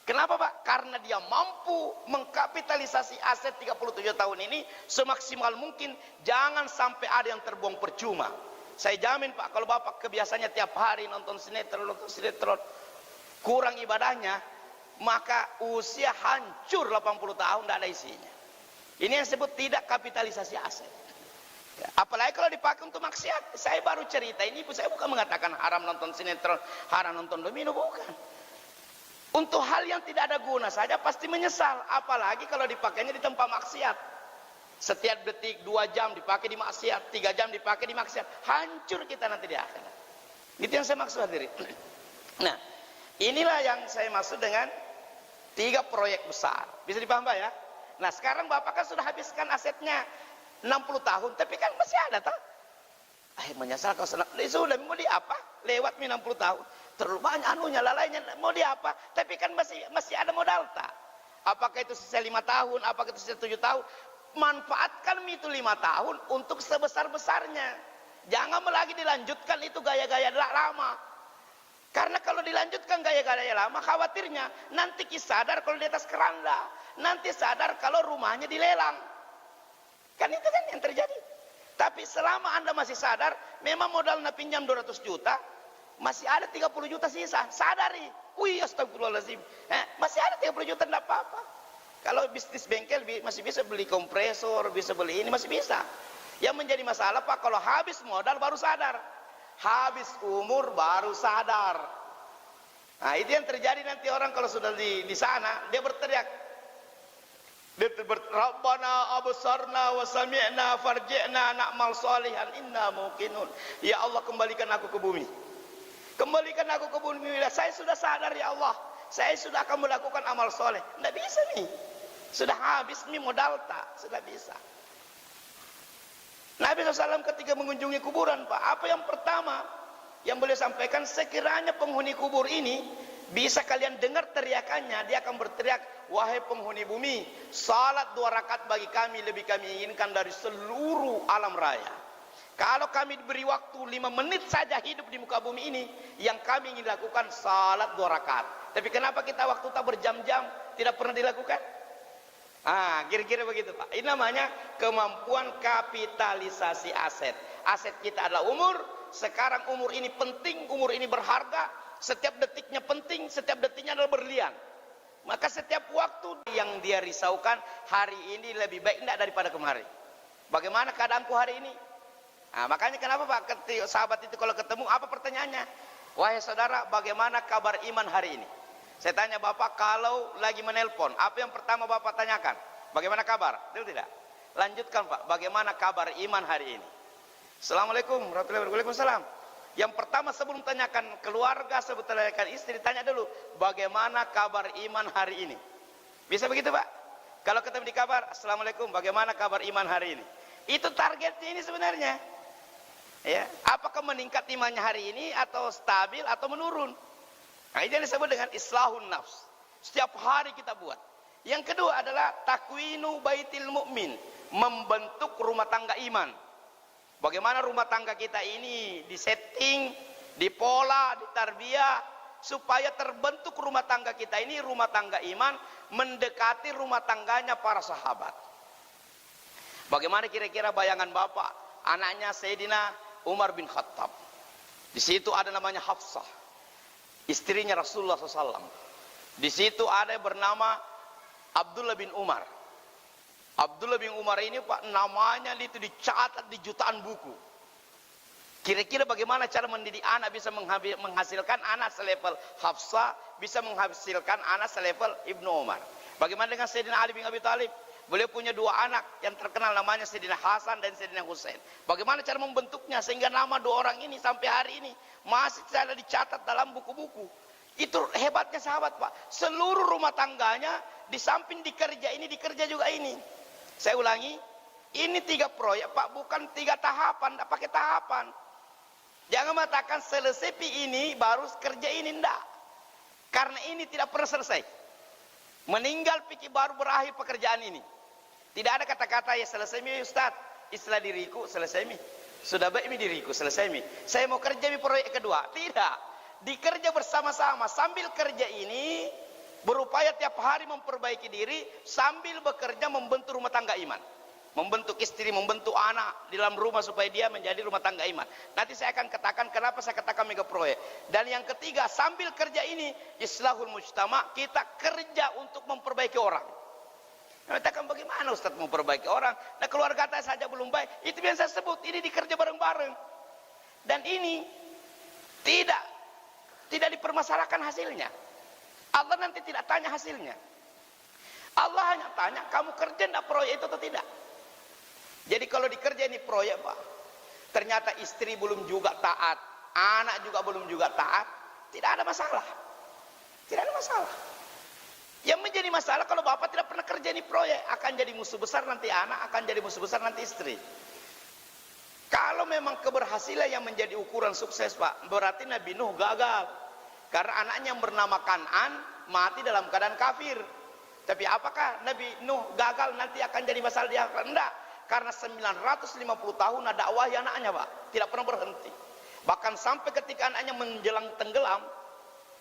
Kenapa, Pak? Karena dia mampu mengkapitalisasi aset 37 tahun ini semaksimal mungkin. Jangan sampai ada yang terbuang percuma. Saya jamin, Pak, kalau Bapak kebiasaannya tiap hari nonton sinetron, kurang ibadahnya, maka usia hancur 80 tahun, tidak ada isinya. Ini yang disebut tidak kapitalisasi aset. Ya, apalagi kalau dipakai untuk maksiat. Saya baru cerita ini, saya bukan mengatakan haram nonton sinetron, haram nonton domino, bukan. Untuk hal yang tidak ada guna saja pasti menyesal. Apalagi kalau dipakainya di tempat maksiat. Setiap detik 2 jam dipakai di maksiat, 3 jam dipakai di maksiat, hancur kita nanti di akhirat. Itu yang saya maksud, hadirin. Nah, inilah yang saya maksud dengan 3 proyek besar. Bisa dipaham, Pak, ya? Nah, sekarang Bapak kan sudah habiskan asetnya 60 tahun, tapi kan masih ada, tak? Menyesal kalau sudah mau di apa? Lewat 60 tahun. Terlalu banyak anunya, lalainya, mau di apa? Tapi kan masih ada modal, tak? Apakah itu sisa 5 tahun, apakah itu sisa 7 tahun? Manfaatkan itu 5 tahun untuk sebesar-besarnya. Jangan lagi dilanjutkan itu gaya-gaya lama. Karena kalau dilanjutkan gaya-gaya lama, khawatirnya nanti sadar kalau di atas keranda, nanti sadar kalau rumahnya dilelang. Kan itu kan yang terjadi. Tapi selama Anda masih sadar, memang modal Anda pinjam 200 juta, masih ada 30 juta sisa. Sadari. Wih, astagfirullahaladzim. Masih ada 30 juta, tidak apa-apa. Kalau bisnis bengkel masih bisa beli kompresor, bisa beli ini, masih bisa. Yang menjadi masalah, Pak, kalau habis modal baru sadar. Habis umur baru sadar. Nah, itu yang terjadi nanti orang kalau sudah di sana, dia berteriak. Rabbana absarna wa sami'na farji'na na'mal salihan inna muqinun. Ya Allah, kembalikan aku ke bumi. Kembalikan aku ke bumi. Saya sudah sadar, ya Allah. Saya sudah akan melakukan amal soleh. Tidak bisa nih. Sudah habis nih modal, tak? Sudah bisa. Nabi SAW ketika mengunjungi kuburan, Pak, apa yang pertama yang beliau sampaikan? Sekiranya penghuni kubur ini bisa kalian dengar teriakannya, dia akan berteriak, wahai penghuni bumi, salat 2 rakaat bagi kami lebih kami inginkan dari seluruh alam raya. Kalau kami diberi waktu 5 menit saja hidup di muka bumi ini, yang kami ingin lakukan salat 2 rakaat. Tapi kenapa kita waktu tak berjam-jam tidak pernah dilakukan? Kira-kira begitu, Pak. Ini namanya kemampuan kapitalisasi aset. Aset kita adalah umur. Sekarang umur ini penting, umur ini berharga. Setiap detiknya penting, setiap detiknya adalah berlian. Maka setiap waktu yang dia risaukan, hari ini lebih baik tidak daripada kemarin. Bagaimana keadaanku hari ini? Nah, makanya kenapa Pak, sahabat itu kalau ketemu, apa pertanyaannya? Wahai saudara, bagaimana kabar iman hari ini? Saya tanya Bapak, kalau lagi menelpon, apa yang pertama Bapak tanyakan? Bagaimana kabar? Betul tidak? Lanjutkan Pak, bagaimana kabar iman hari ini? Assalamualaikum warahmatullahi wabarakatuh. Waalaikumsalam. Yang pertama sebelum tanyakan keluarga, sebelum tanyakan istri, tanya dulu, bagaimana kabar iman hari ini? Bisa begitu Pak? Kalau ketemu di kabar, Assalamualaikum, bagaimana kabar iman hari ini? Itu targetnya ini sebenarnya. Ya, apakah meningkat imannya hari ini, atau stabil, atau menurun? Nah, ini yang disebut dengan islahun nafs. Setiap hari kita buat. Yang kedua adalah takwinu baitil mu'min, membentuk rumah tangga iman. Bagaimana rumah tangga kita ini disetting, dipola, ditarbiyah, supaya terbentuk rumah tangga kita ini rumah tangga iman, mendekati rumah tangganya para sahabat. Bagaimana kira-kira bayangan Bapak, anaknya Sayyidina Umar bin Khattab. Di situ ada namanya Hafsah, istrinya Rasulullah SAW. Di situ ada yang bernama Abdullah bin Umar. Abdullah bin Umar ini Pak, namanya itu dicatat di jutaan buku. Kira-kira bagaimana cara mendidik anak bisa menghasilkan anak selevel Hafsah, bisa menghasilkan anak selevel Ibnu Umar. Bagaimana dengan Sayyidina Ali bin Abi Thalib? Beliau punya dua anak yang terkenal, namanya Sayyidina Hasan dan Sayyidina Husain. Bagaimana cara membentuknya sehingga nama dua orang ini sampai hari ini masih ada dicatat dalam buku-buku. Itu hebatnya sahabat Pak. Seluruh rumah tangganya di samping dikerja ini, dikerja juga ini. Saya ulangi, ini 3 proyek Pak, bukan 3 tahapan, tidak pakai tahapan. Jangan mengatakan selesai ini baru kerja ini, tidak. Karena ini tidak pernah selesai. Meninggal pikir baru berakhir pekerjaan ini. Tidak ada kata-kata ya selesai mi Ustaz, istilah diriku selesai mi. Sudah baik mi diriku selesai mi. Saya mau kerja mi proyek kedua. Tidak. Dikerja bersama-sama. Sambil kerja ini berupaya tiap hari memperbaiki diri, sambil bekerja membentuk rumah tangga iman, membentuk istri, membentuk anak di dalam rumah supaya dia menjadi rumah tangga iman. Nanti saya akan katakan kenapa saya katakan mega proyek. Dan yang ketiga, sambil kerja ini islahul mujtama, kita kerja untuk memperbaiki orang. Katakan bagaimana Ustaz memperbaiki orang? Nah, keluarga saya saja belum baik. Itu yang saya sebut, ini dikerja bareng-bareng. Dan ini tidak dipermasalahkan hasilnya. Allah nanti tidak tanya hasilnya. Allah hanya tanya, kamu kerja tidak proyek itu atau tidak. Jadi kalau dikerja ini proyek Pak, ternyata istri belum juga taat, anak juga belum juga taat, tidak ada masalah. Tidak ada masalah. Yang menjadi masalah kalau Bapak tidak pernah kerja ini proyek, akan jadi musuh besar nanti anak, akan jadi musuh besar nanti istri. Kalau memang keberhasilan yang menjadi ukuran sukses Pak, berarti Nabi Nuh gagal. Karena anaknya yang bernama Kan'an mati dalam keadaan kafir. Tapi apakah Nabi Nuh gagal nanti akan jadi masalah dia? Tidak. Karena 950 tahun ada dakwahi anaknya Pak, tidak pernah berhenti. Bahkan sampai ketika anaknya menjelang tenggelam,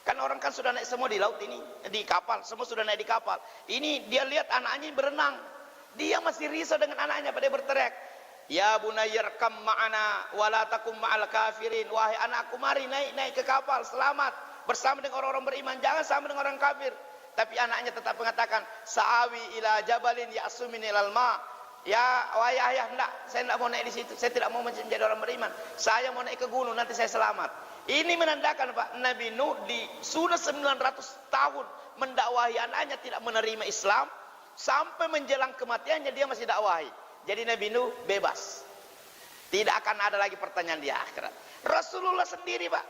kan orang kan sudah naik semua di laut ini, di kapal, semua sudah naik di kapal. Ini dia lihat anaknya berenang, dia masih risau dengan anaknya, pada berteriak, ya bunayyarkam ma'ana wala takum ma'al kafirin. Wahai anakku, mari naik ke kapal, selamat bersama dengan orang-orang beriman, jangan sama dengan orang kafir. Tapi anaknya tetap mengatakan, sa'awi ila jabalin ya'sumini ilal ma. Ya wahai ayah, enggak, saya tidak mau naik di situ, saya tidak mau menjadi orang beriman, saya mau naik ke gunung, nanti saya selamat. Ini menandakan Pak, Nabi Nuh sudah 900 tahun mendakwahi anaknya tidak menerima Islam, sampai menjelang kematiannya dia masih dakwahi. Jadi Nabi Nuh bebas, tidak akan ada lagi pertanyaan di akhirat. Rasulullah sendiri Pak,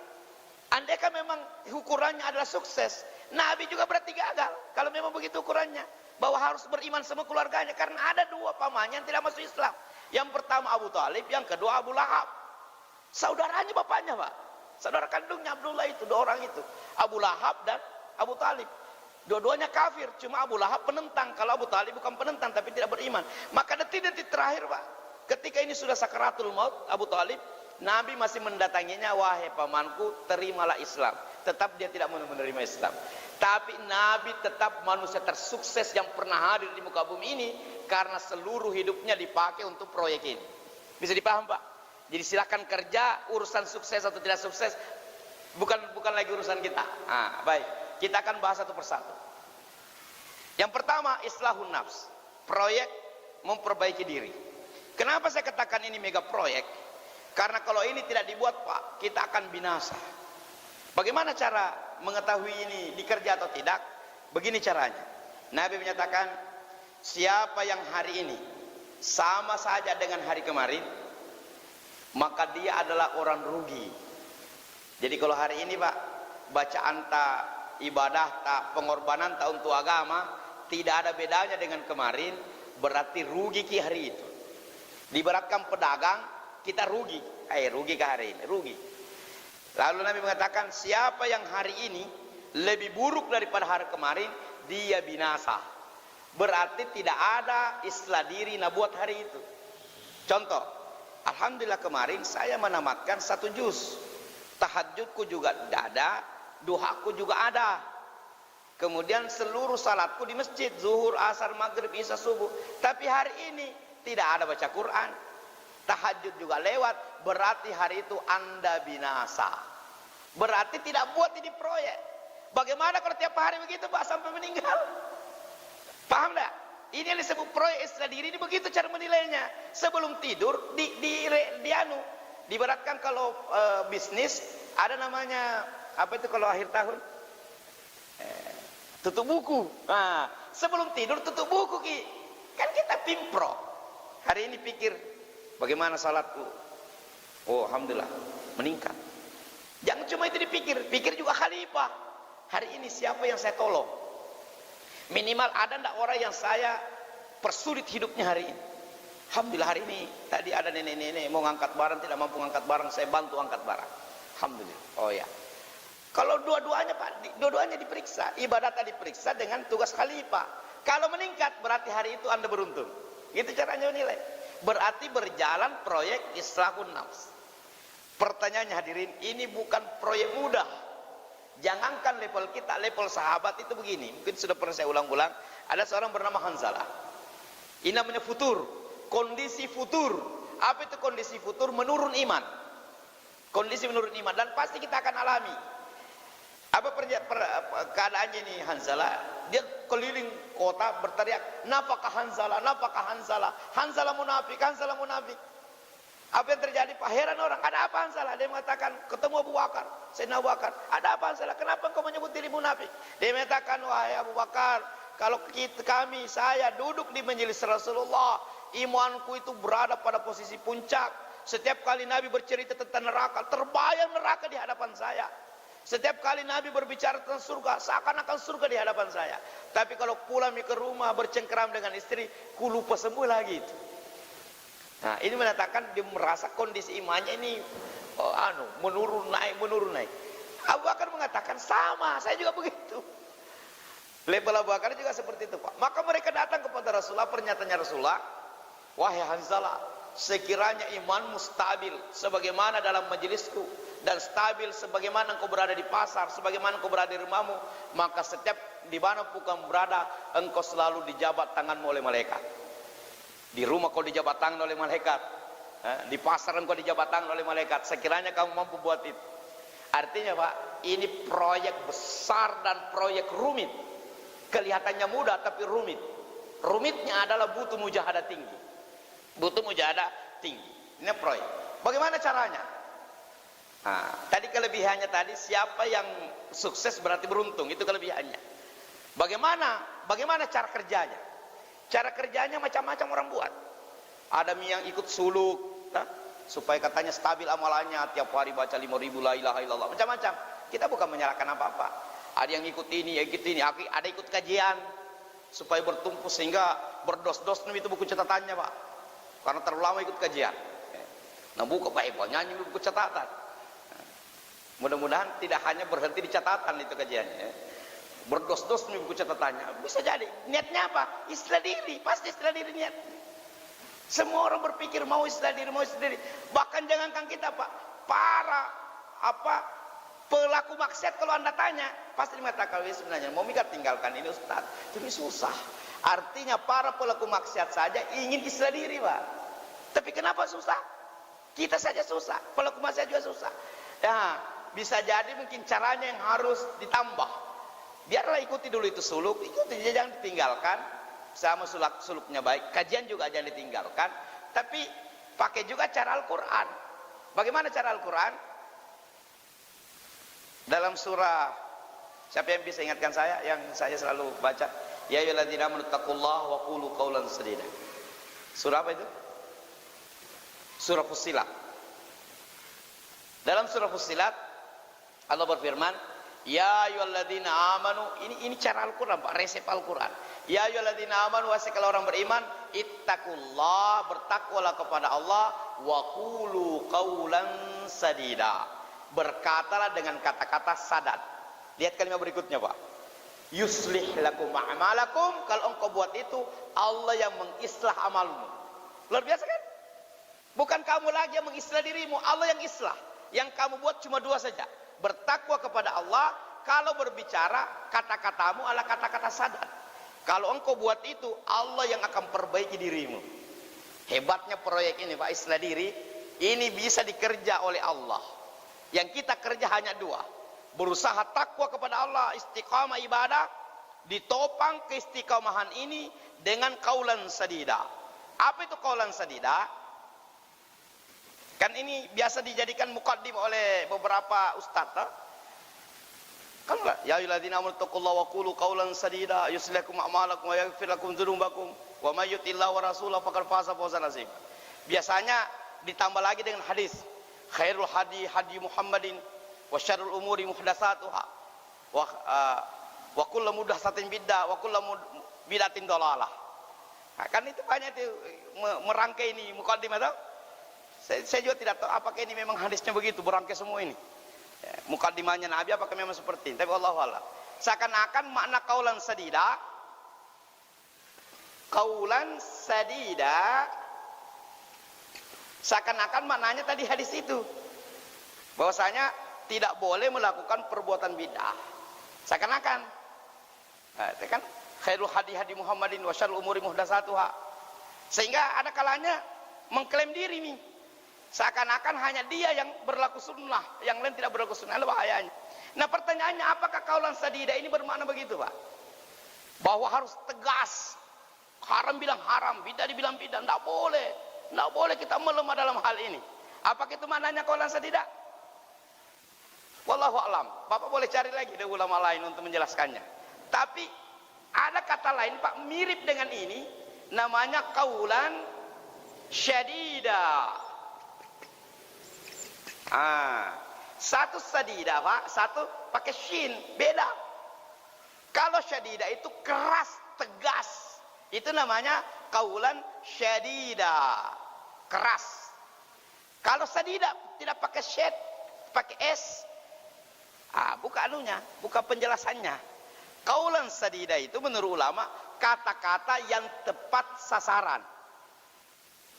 andaikan memang ukurannya adalah sukses, Nabi juga berarti gagal. Kalau memang begitu ukurannya, bahwa harus beriman semua keluarganya, karena ada 2 pamannya yang tidak masuk Islam. Yang pertama Abu Talib, yang kedua Abu Lahab. Saudaranya bapaknya Pak, saudara kandungnya Abdullah itu, 2 orang itu, Abu Lahab dan Abu Talib. Dua-duanya kafir, cuma Abu Lahab penentang. Kalau Abu Talib bukan penentang tapi tidak beriman. Maka detik-detik terakhir Pak, ketika ini sudah sakaratul maut Abu Talib, Nabi masih mendatanginya, wahai pamanku, terimalah Islam. Tetap dia tidak mau menerima Islam. Tapi Nabi tetap manusia tersukses yang pernah hadir di muka bumi ini, karena seluruh hidupnya dipakai untuk proyek ini. Bisa dipaham Pak? Jadi silakan kerja, urusan sukses atau tidak sukses bukan lagi urusan kita. Baik, kita akan bahas satu persatu. Yang pertama, islahun nafs, proyek memperbaiki diri. Kenapa saya katakan ini mega proyek? Karena kalau ini tidak dibuat Pak, kita akan binasa. Bagaimana cara mengetahui ini dikerja atau tidak? Begini caranya. Nabi menyatakan, siapa yang hari ini sama saja dengan hari kemarin, maka dia adalah orang rugi. Jadi kalau hari ini Pak, bacaan tak, ibadah tak, pengorbanan tak untuk agama, tidak ada bedanya dengan kemarin, berarti rugi ki hari itu. Diberatkan pedagang, kita rugi. Rugi ke hari ini, rugi. Lalu Nabi mengatakan, siapa yang hari ini lebih buruk daripada hari kemarin, dia binasa. Berarti tidak ada islah diri nak buat hari itu. Contoh, alhamdulillah kemarin saya menamatkan 1 juz. Tahajudku juga ada, duhaku juga ada. Kemudian seluruh salatku di masjid, zuhur, asar, maghrib, isya, subuh. Tapi hari ini tidak ada baca Quran, tahajud juga lewat. Berarti hari itu Anda binasa. Berarti tidak buat ini proyek. Bagaimana kalau tiap hari begitu Pak sampai meninggal? Paham tak? Ini yang disebut proyek islah diri. Ini begitu cara menilainya. Sebelum tidur diberatkan kalau bisnis ada namanya apa itu kalau akhir tahun? Tutup buku. Nah, sebelum tidur tutup buku ki. Kan kita pimpro. Hari ini pikir bagaimana salatku? Oh, alhamdulillah meningkat. Jangan cuma itu dipikir, pikir juga khalifah. Hari ini siapa yang saya tolong? Minimal ada ndak orang yang saya persulit hidupnya hari ini? Alhamdulillah hari ini tadi ada nenek-nenek mau ngangkat barang, tidak mampu ngangkat barang, saya bantu angkat barang. Alhamdulillah. Oh ya. Kalau dua-duanya Pak, dua-duanya diperiksa, ibadah tadi diperiksa dengan tugas khalifah. Kalau meningkat berarti hari itu Anda beruntung. Itu caranya menilai. Berarti berjalan proyek islahun nafs. Pertanyaannya hadirin, ini bukan proyek mudah. Jangankan level kita, level sahabat itu begini. Mungkin sudah pernah saya ulang-ulang. Ada seorang bernama Hanzalah. Ini namanya futur. Kondisi futur. Apa itu kondisi futur? Menurun iman. Kondisi menurun iman. Dan pasti kita akan alami. Apa keadaannya ini Hanzalah? Dia keliling kota berteriak, "Napakah Hanzalah? Napakah Hanzalah? Hanzalah munafik, Hanzalah munafik." Apa yang terjadi Pak? Heran orang. Ada apa Hanzalah? Dia mengatakan, ketemu Abu Bakar. Sayyidina Abu Bakar. Ada apa Hanzalah? Kenapa engkau menyebut diri munafik? Dia mengatakan, wahai Abu Bakar, kalau saya duduk di majelis Rasulullah, imanku itu berada pada posisi puncak. Setiap kali Nabi bercerita tentang neraka, terbayang neraka di hadapan saya. Setiap kali Nabi berbicara tentang surga, seakan-akan surga di hadapan saya. Tapi kalau pulang ke rumah bercengkeram dengan istri, ku lupa sembuh lagi itu. Nah, ini menandakan dia merasa kondisi imannya ini menurun naik. Abu Bakar mengatakan sama, saya juga begitu. Level Abu Bakar juga seperti itu Pak. Maka mereka datang kepada Rasulullah, pernyataannya Rasulullah, wahai Hanzalah, sekiranya imanmu stabil sebagaimana dalam majelisku, dan stabil sebagaimana engkau berada di pasar, sebagaimana engkau berada di rumahmu, maka setiap di mana pun kamu berada, engkau selalu dijabat tanganmu oleh malaikat. Di rumah kau dijabat tangan oleh malaikat, di pasar engkau dijabat tangan oleh malaikat. Sekiranya kamu mampu buat itu. Artinya Pak, ini proyek besar dan proyek rumit. Kelihatannya mudah tapi rumit. Rumitnya adalah butuh mujahadah tinggi. Butuh mujahadah tinggi. Ini proyek. Bagaimana caranya? Nah, tadi kelebihannya tadi, siapa yang sukses berarti beruntung, itu kelebihannya. Bagaimana cara kerjanya? Cara kerjanya macam-macam orang buat. Ada yang ikut suluk, supaya katanya stabil amalannya, tiap hari baca 5.000 la ilaha illallah, macam-macam. Kita bukan menyalahkan apa-apa. Ada yang ikut ini, ada ikut kajian supaya bertumpu sehingga berdos-dos itu buku catatannya Pak. Karena terlalu lama ikut kajian. Nah buku Pak nyanyi buku catatan. Mudah-mudahan tidak hanya berhenti di catatan itu kajiannya. Berdos-dos nih buku catatannya. Bisa jadi. Niatnya apa? Islah diri. Pasti islah diri niat. Semua orang berpikir mau islah diri, mau islah diri. Bahkan jangankan kita Pak. Para pelaku maksiat kalau Anda tanya, pasti mengatakan sebenarnya mau mikir tinggalkan ini Ustaz. Tapi susah. Artinya para pelaku maksiat saja ingin islah diri Pak. Tapi kenapa susah? Kita saja susah. Pelaku maksiat juga susah. Ya, bisa jadi mungkin caranya yang harus ditambah. Biarlah ikuti dulu itu suluk, ikuti, jangan ditinggalkan. Sama suluknya baik, kajian juga jangan ditinggalkan. Tapi pakai juga cara Al-Quran. Bagaimana cara Al-Quran? Dalam surah, siapa yang bisa ingatkan saya, yang saya selalu baca? Ya ayyuhalladzina amanu taqullaha wa qulu qawlan sadida. Surah apa itu? Surah Fussilat. Dalam surah Fussilat Allah berfirman, ya ayyuhalladzina amanu, ini cara Al-Quran, Pak, resep Al-Quran. Ya ayyuhalladzina amanu, wahai kalau orang beriman, ittaqullah, bertakwalah kepada Allah, wa qulu qawlan sadida, berkatalah dengan kata-kata sadat. Lihat kalimat berikutnya, Pak. Yuslih lakum a'malakum, kalau engkau buat itu Allah yang mengislah amalmu. Luar biasa kan? Bukan kamu lagi yang mengislah dirimu, Allah yang islah. Yang kamu buat cuma dua saja, bertakwa kepada Allah. Kalau berbicara, kata-katamu adalah kata-kata sadat. Kalau engkau buat itu, Allah yang akan perbaiki dirimu. Hebatnya proyek ini, Pak, islah diri, ini bisa dikerja oleh Allah. Yang kita kerja hanya dua, berusaha takwa kepada Allah, istiqamah ibadah, ditopang keistiqamahan ini dengan qaulan sadida. Apa itu qaulan sadida? Kan ini biasa dijadikan muqaddim oleh beberapa ustaz. Kan enggak? Ya ayyuhalladzina amanu taqullaha wa qulu qawlan sadida yuslih lakum a'malakum wa yaghfir lakum dzunubakum wa may yuti'illah wa rasulahu faqad faza fawzan 'azima. Biasanya ditambah lagi dengan hadis, khairul hadi hadi Muhammadin wa syarrul umuri muhdatsatuha wa kullu muhdatsatin bid'ah wa kullu bid'atin dhalalah. Nah, kan itu banyak itu merangkai ini muqaddimah atau? Saya juga tidak tahu apakah ini memang hadisnya begitu, berangkai semua ini. Ya, mukaddimahnya Nabi apakah memang seperti ini, tapi Allahu a'lam. Seakan-akan makna qaulan sadida, seakan-akan maknanya tadi hadis itu, bahwasanya tidak boleh melakukan perbuatan bid'ah. Seakan-akan, nah, itu kan khairul hadi hadi Muhammadin wa syarrul umuri muhdatsatuha. Sehingga ada kalanya mengklaim diri nih, seakan-akan hanya dia yang berlaku sunnah, yang lain tidak berlaku sunnah. Itu bahayanya. Nah, pertanyaannya, apakah qaulan sadida ini bermakna begitu, Pak? Bahwa harus tegas, haram bilang haram, bidah dibilang bidah, tidak boleh. Tidak boleh kita melemah dalam hal ini. Apakah itu maknanya qaulan sadida? Wallahu a'lam. Bapak boleh cari lagi dari ulama lain untuk menjelaskannya. Tapi ada kata lain, Pak, mirip dengan ini, namanya qaulan syadida. Satu sadida, Pak, satu pakai shin, beda. Kalau syadida itu keras, tegas, itu namanya qaulan syadida, keras. Kalau sadida tidak pakai syed, pakai s, buka anunya, buka penjelasannya. Qaulan sadida itu menurut ulama kata-kata yang tepat sasaran.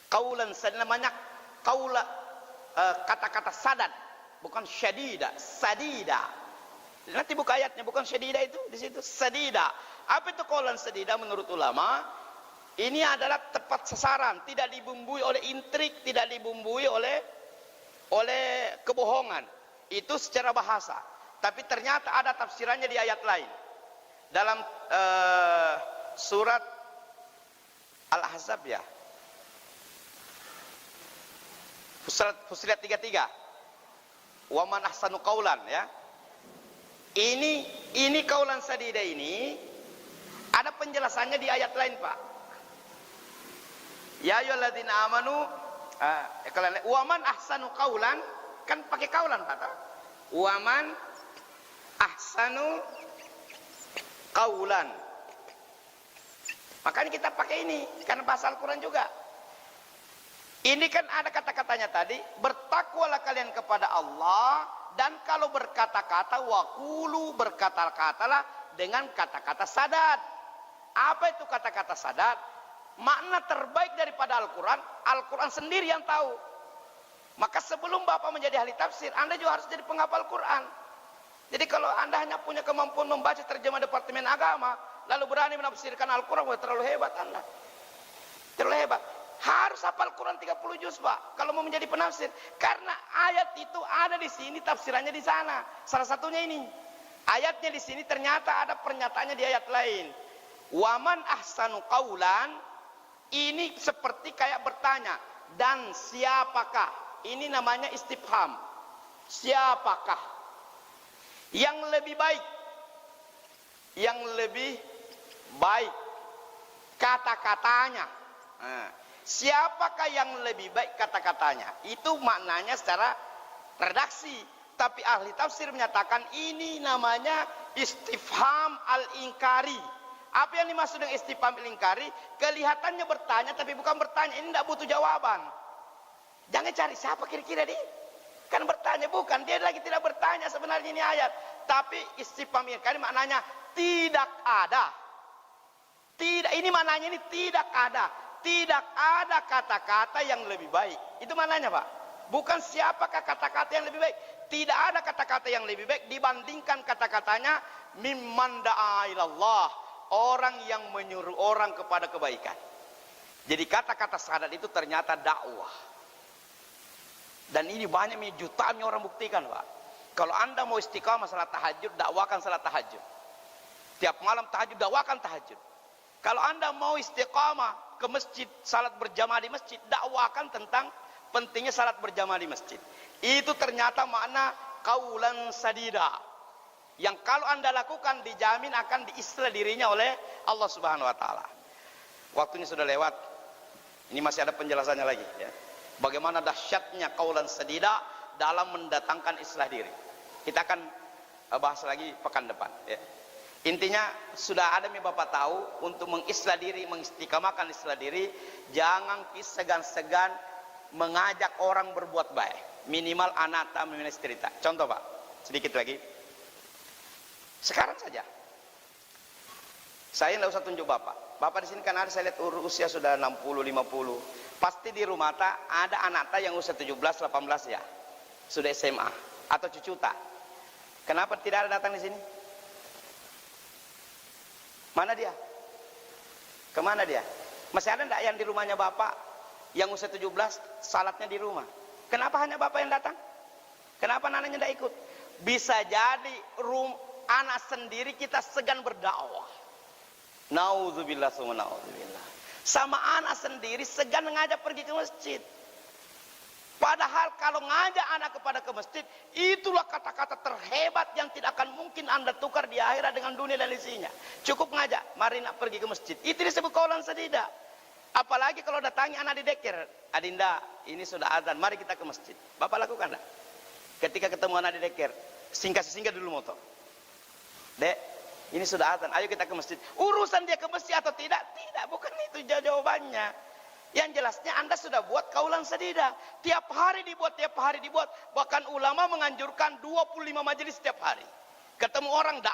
Qaulan sadida namanya kata-kata sadat, bukan syadida, sadida. Nanti buka ayatnya, bukan syadida itu di situ, sadida. Apa itu qaulan sadida menurut ulama? Ini adalah tepat sasaran, tidak dibumbui oleh intrik, tidak dibumbui oleh kebohongan. Itu secara bahasa. Tapi ternyata ada tafsirannya di ayat lain. Dalam surat Al-Ahzab, ya, Fussilat 33. Wa man ahsanu qaulan, ya. Ini qaulan sadida ini ada penjelasannya di ayat lain, Pak. Ya ayyuhalladzina amanu, wa man ahsanu qaulan, kan pakai qaulan, Pak. Wa man ahsanu qaulan. Makanya kita pakai ini karena bahasa Al-Quran juga. Ini kan ada kata-katanya tadi, bertakwalah kalian kepada Allah, dan kalau berkata-kata waqulu, berkata-katalah dengan kata-kata sadat. Apa itu kata-kata sadat? Makna terbaik daripada Al-Quran, Al-Quran sendiri yang tahu. Maka sebelum Bapak menjadi ahli tafsir, Anda juga harus jadi penghafal Quran. Jadi kalau Anda hanya punya kemampuan membaca terjemah Departemen Agama, lalu berani menafsirkan Al-Quran, terlalu hebat Anda. Terlalu hebat. Harus hafal Quran 30 juz, Pak, kalau mau menjadi penafsir. Karena ayat itu ada di sini, tafsirannya di sana. Salah satunya ini. Ayatnya di sini ternyata ada pernyataannya di ayat lain. Waman ahsanu qaulan, ini seperti kayak bertanya, dan siapakah? Ini namanya istifham. Siapakah yang lebih baik? Yang lebih baik kata-katanya. Nah, siapakah yang lebih baik kata-katanya? Itu maknanya secara redaksi. Tapi ahli tafsir menyatakan ini namanya istifham al-inkari. Apa yang dimaksud dengan istifham al-inkari? Kelihatannya bertanya tapi bukan bertanya. Ini tidak butuh jawaban. Jangan cari siapa kira-kira dia. Kan bertanya, bukan. Dia lagi tidak bertanya sebenarnya ini ayat. Tapi istifham al-inkari maknanya tidak ada. Tidak, ini maknanya ini tidak ada. Tidak ada kata-kata yang lebih baik. Itu maknanya, Pak. Bukan siapakah kata-kata yang lebih baik. Tidak ada kata-kata yang lebih baik dibandingkan kata-katanya mimman da'a ilallah, orang yang menyuruh orang kepada kebaikan. Jadi kata-kata syahadat itu ternyata dakwah. Dan ini banyak, jutaan orang buktikan, Pak. Kalau Anda mau istiqamah salat tahajud, dakwakan salat tahajud. Tiap malam tahajud, dakwakan tahajud. Kalau Anda mau istiqamah ke masjid, salat berjamaah di masjid, dakwakan tentang pentingnya salat berjamaah di masjid. Itu ternyata makna qaulan sadida, yang kalau Anda lakukan dijamin akan diislah dirinya oleh Allah Subhanahu wa taala. Waktunya sudah lewat. Ini masih ada penjelasannya lagi, ya. Bagaimana dahsyatnya qaulan sadida dalam mendatangkan islah diri. Kita akan bahas lagi pekan depan, ya. Intinya sudah ada Bapak tahu, untuk mengislah diri, mengistiqamahkan islah diri, jangan segan-segan mengajak orang berbuat baik. Minimal anak tak meminta cerita. Contoh, Pak, sedikit lagi. Sekarang saja, saya tidak usah tunjuk Bapak. Bapak di sini kan ada, saya lihat usia sudah 60, 50. Pasti di rumah tak ada anak tak yang usia 17, 18 ya, sudah SMA atau cucu tak. Kenapa tidak ada datang di sini? Mana dia? Kemana dia? Masih ada tidak yang di rumahnya Bapak yang usia 17 salatnya di rumah? Kenapa hanya Bapak yang datang? Kenapa anaknya tidak ikut? Bisa jadi anak sendiri kita segan berdakwah. Nauzubillah summa nauzubillah. Sama anak sendiri segan mengajak pergi ke masjid. Padahal kalau ngajak anak kepada ke masjid, itulah kata-kata terhebat yang tidak akan mungkin Anda tukar di akhirat dengan dunia dan isinya. Cukup ngajak, mari nak pergi ke masjid. Itu disebut qaulan sadida. Apalagi kalau datangi anak di dekir, Adinda, ini sudah azan, mari kita ke masjid. Bapak lakukan enggak? Ketika ketemu anak di dekir, singgah dulu motor. Dek, ini sudah azan, ayo kita ke masjid. Urusan dia ke masjid atau tidak, bukan itu jawabannya. Yang jelasnya Anda sudah buat qaulan sadida. Tiap hari dibuat. Bahkan ulama menganjurkan 25 majelis setiap hari. Ketemu orang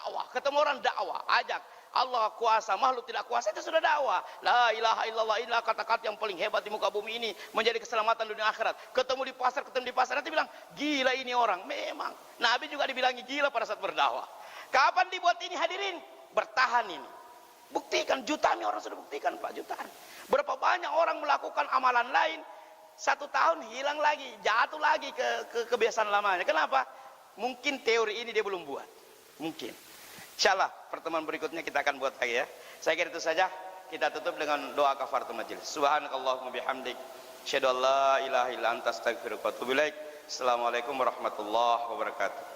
dakwah, ajak. Allah kuasa, makhluk tidak kuasa, itu sudah dakwah. La ilaha illallah, inilah kata-kata yang paling hebat di muka bumi ini, menjadi keselamatan dunia akhirat. Ketemu di pasar, nanti bilang, gila ini orang. Memang, Nabi juga dibilangi gila pada saat berdakwah. Kapan dibuat ini hadirin? Bertahan ini. Buktikan, jutaan orang sudah buktikan, Pak, jutaan. Berapa banyak orang melakukan amalan lain, 1 tahun hilang lagi, jatuh lagi ke kebiasaan lamanya. Kenapa? Mungkin teori ini dia belum buat. Mungkin. Insyaallah pertemuan berikutnya kita akan buat lagi, ya. Saya kira itu saja. Kita tutup dengan doa kafaratul majelis. Subhanakallahumma bihamdik, asyhadu an la ilaha illa anta, astaghfiruka wa atubu ilaik. Assalamualaikum warahmatullahi wabarakatuh.